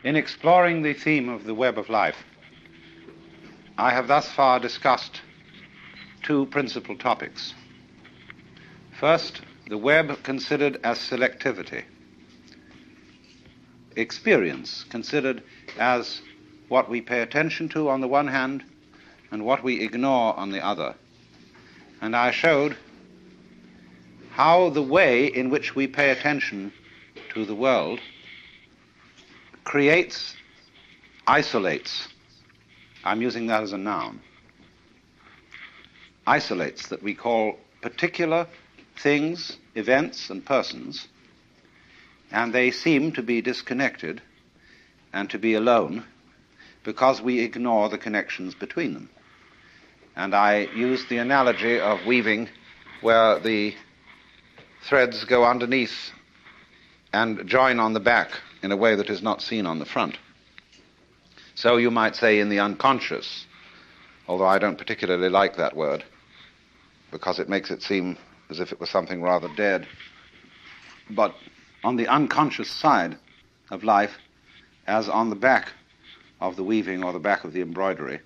In exploring the theme of the web of life, I have thus far discussed two principal topics. First, the web considered as selectivity. Experience considered as what we pay attention to on the one hand and what we ignore on the other. And I showed how the way in which we pay attention to the world creates, isolates, I'm using that as a noun, isolates that we call particular things, events, and persons, and they seem to be disconnected and to be alone because we ignore the connections between them. And I used the analogy of weaving where the threads go underneath and join on the back in a way that is not seen on the front. So you might say in the unconscious, although I don't particularly like that word because it makes it seem as if it was something rather dead. But on the unconscious side of life, as on the back of the weaving or the back of the embroidery,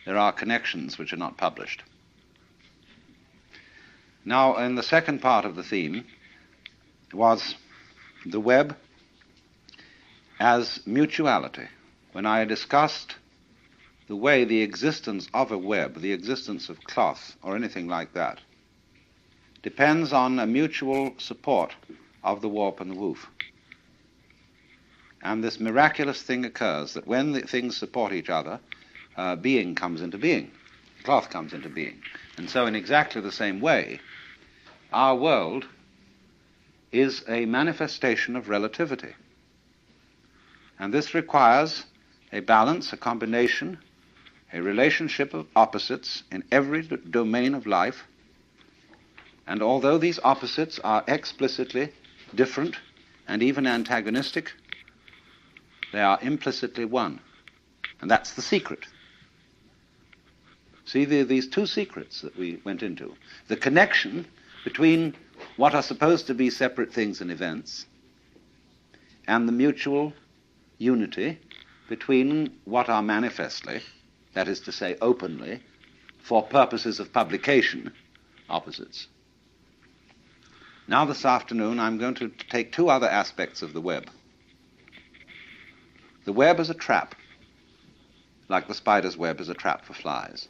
there are connections which are not published. Now, in the second part of the theme was the web as mutuality. When I discussed the way the existence of a web, the existence of cloth or anything like that, depends on a mutual support of the warp and the woof. And this miraculous thing occurs that when the things support each other, being comes into being, cloth comes into being. And so in exactly the same way, our world is a manifestation of relativity. And this requires a balance, a combination, a relationship of opposites in every domain of life. And although these opposites are explicitly different and even antagonistic, they are implicitly one. And that's the secret. See, these two secrets that we went into. The connection between what are supposed to be separate things and events and the mutual unity between what are manifestly, that is to say openly, for purposes of publication, opposites. Now this afternoon I'm going to take two other aspects of the web. The web is a trap, like the spider's web is a trap for flies.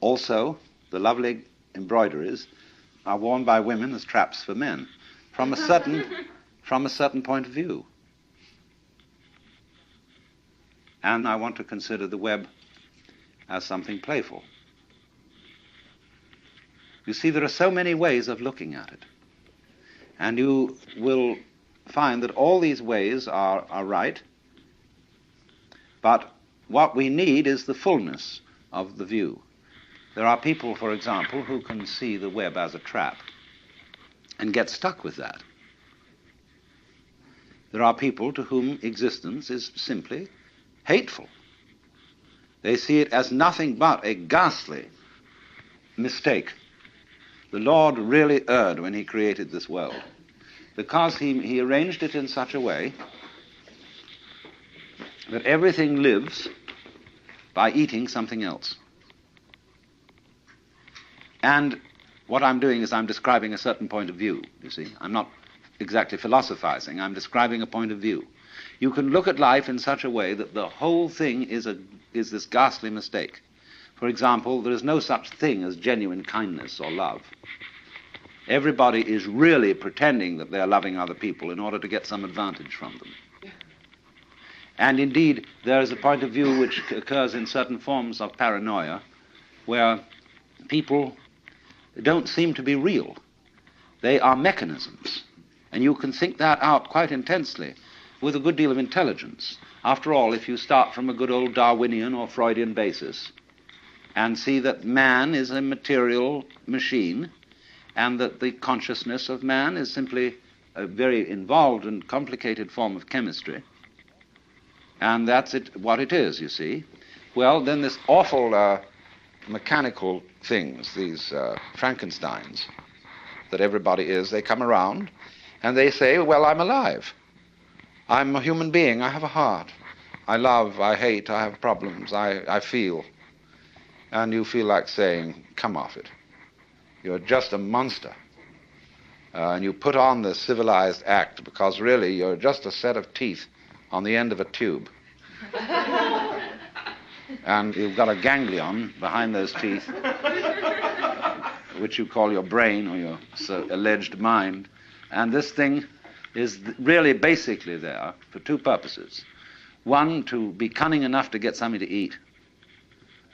Also, the lovely embroideries are worn by women as traps for men, from a certain point of view. And I want to consider the web as something playful. You see, there are so many ways of looking at it. And you will find that all these ways are right, but what we need is the fullness of the view. There are people, for example, who can see the web as a trap and get stuck with that. There are people to whom existence is simply hateful. They see it as nothing but a ghastly mistake. The Lord really erred when he created this world, because he arranged it in such a way that everything lives by eating something else. And what I'm doing is I'm describing a certain point of view, you see. I'm not exactly philosophizing, I'm describing a point of view. You can look at life in such a way that the whole thing is this ghastly mistake. For example, there is no such thing as genuine kindness or love. Everybody is really pretending that they're loving other people in order to get some advantage from them. And indeed, there is a point of view which occurs in certain forms of paranoia where people don't seem to be real. They are mechanisms. And you can think that out quite intensely with a good deal of intelligence. After all, if you start from a good old Darwinian or Freudian basis and see that man is a material machine and that the consciousness of man is simply a very involved and complicated form of chemistry, and that's what it is, you see, well, then this awful mechanical things, these Frankensteins that everybody is, they come around and they say, well, I'm alive. I'm a human being, I have a heart. I love, I hate, I have problems, I feel. And you feel like saying, come off it. You're just a monster. And you put on the civilized act because really you're just a set of teeth on the end of a tube. And you've got a ganglion behind those teeth, which you call your brain or your alleged mind. And this thing is really basically there for two purposes. One, to be cunning enough to get something to eat,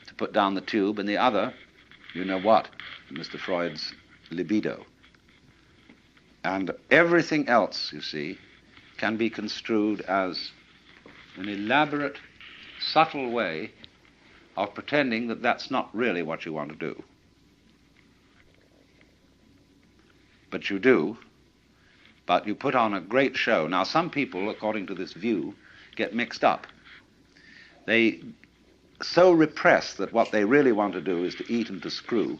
to put down the tube, and the other, you know what, Mr. Freud's libido. And everything else, you see, can be construed as an elaborate, subtle way of pretending that that's not really what you want to do. But you do, but you put on a great show. Now, some people, according to this view, get mixed up. They so repress that what they really want to do is to eat and to screw,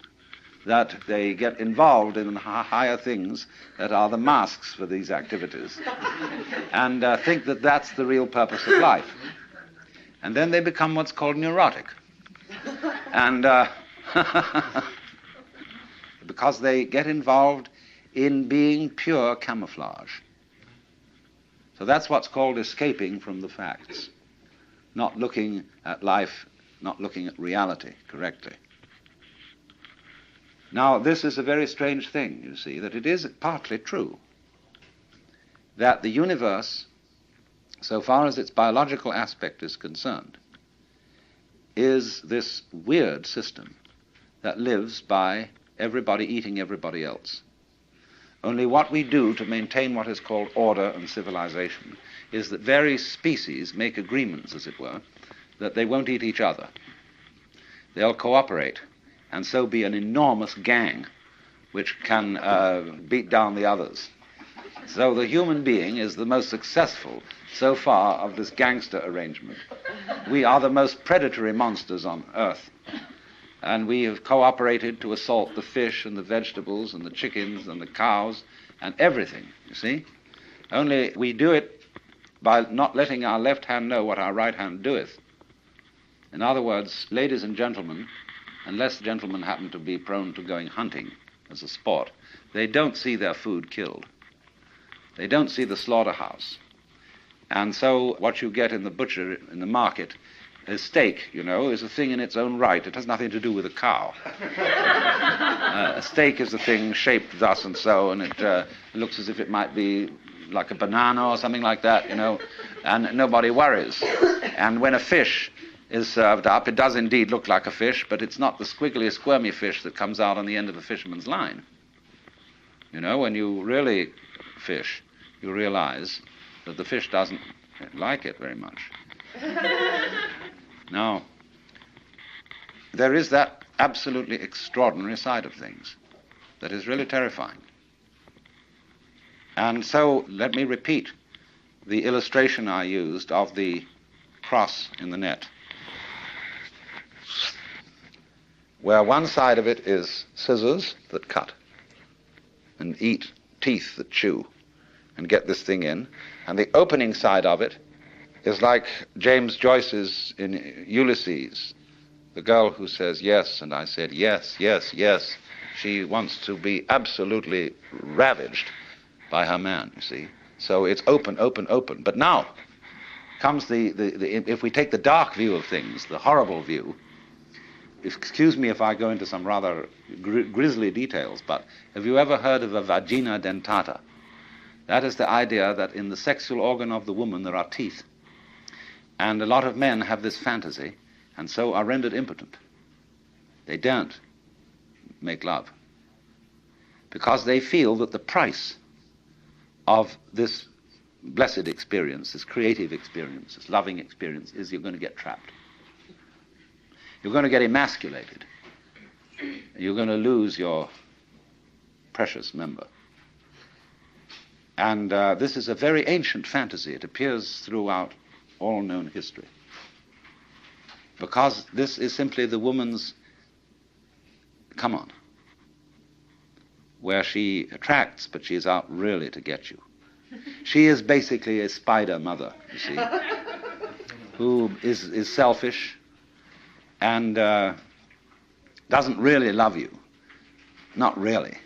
that they get involved in higher things that are the masks for these activities, and think that that's the real purpose of life. And then they become what's called neurotic. And because they get involved in being pure camouflage. So that's what's called escaping from the facts, not looking at life, not looking at reality correctly. Now, this is a very strange thing, you see, that it is partly true that the universe, so far as its biological aspect is concerned, is this weird system that lives by everybody eating everybody else. Only what we do to maintain what is called order and civilization is that various species make agreements, as it were, that they won't eat each other. They'll cooperate and so be an enormous gang which can beat down the others. So the human being is the most successful so far of this gangster arrangement. We are the most predatory monsters on Earth, and we have cooperated to assault the fish and the vegetables and the chickens and the cows and everything, you see. Only we do it by not letting our left hand know what our right hand doeth. In other words, ladies and gentlemen, unless gentlemen happen to be prone to going hunting as a sport, they don't see their food killed. They don't see the slaughterhouse. And so what you get in the butcher, in the market, a steak, you know, is a thing in its own right. It has nothing to do with a cow. A steak is a thing shaped thus and so, and it looks as if it might be like a banana or something like that, you know, and nobody worries. And when a fish is served up, it does indeed look like a fish, but it's not the squiggly, squirmy fish that comes out on the end of a fisherman's line. You know, when you really fish, you realize that the fish doesn't like it very much. Now, there is that absolutely extraordinary side of things that is really terrifying. And so let me repeat the illustration I used of the cross in the net, where one side of it is scissors that cut and eat, teeth that chew and get this thing in, and the opening side of it is like James Joyce's in Ulysses, the girl who says yes, and I said yes, yes, yes. She wants to be absolutely ravaged by her man, you see. So it's open, open, open. But now comes if we take the dark view of things, the horrible view. Excuse me if I go into some rather grisly details, but have you ever heard of a vagina dentata? That is the idea that in the sexual organ of the woman there are teeth. And a lot of men have this fantasy, and so are rendered impotent. They don't make love, because they feel that the price of this blessed experience, this creative experience, this loving experience, is you're going to get trapped. You're going to get emasculated. You're going to lose your precious member. And this is a very ancient fantasy. It appears throughout all known history, because this is simply the woman's come on, where she attracts, but she is out really to get you. She is basically a spider mother, you see, who is selfish and doesn't really love you. Not really,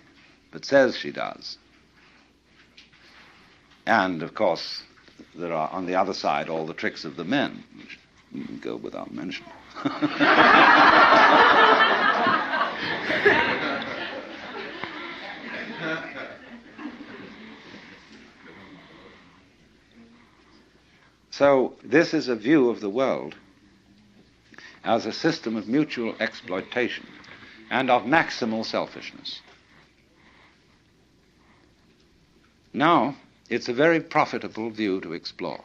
but says she does. And, of course, there are, on the other side, all the tricks of the men, which go without mention. So this is a view of the world as a system of mutual exploitation and of maximal selfishness. Now, it's a very profitable view to explore.